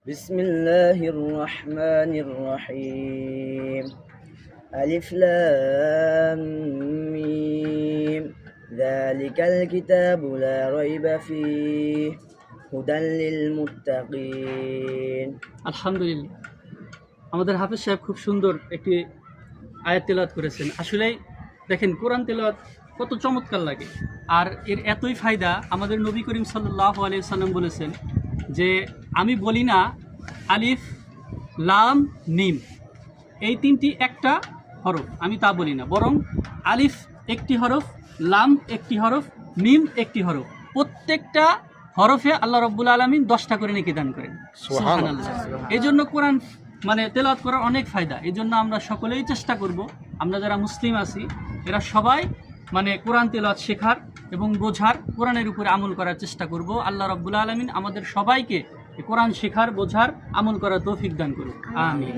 بسم الله الرحمن الرحيم ألف لام ميم ذلك الكتاب لا ريب فيه هدى للمتقين আলহামদুলিল্লাহ। আমাদের হাফেজ সাহেব খুব সুন্দর একটি আয়াত তেলাওয়াত করেছেন। আসলেই দেখেন কোরআন তেলাওয়াত কত চমৎকার লাগে, আর এর এতই ফায়দা। আমাদের নবী করিম সাল্লাল্লাহু আলাইহি সাল্লাম বলেছেন যে আমি বলি না আলিফ লাম মিম এই তিনটি একটা হরফ, আমি তা বলি না, বরং আলিফ একটি হরফ, লাম একটি হরফ, মিম একটি হরফ। প্রত্যেকটা হরফে আল্লাহ রাব্বুল আলামিন 10টা করে নেকি দান করেন। সুবহানাল্লাহ। এই জন্য কোরআন তেলাওয়াত করার অনেক ফায়দা। এই জন্য আমরা সকলেই চেষ্টা করব, আমরা যারা মুসলিম আছি এরা সবাই কোরআন তেলাওয়াত শেখার এবং বোঝার, কোরআনের উপরে আমল করার চেষ্টা করব। আল্লাহ রাব্বুল আলামিন আমাদের সবাইকে কোরআন শেখার, বোঝার, আমল করার তৌফিক দান করুন। আমিন।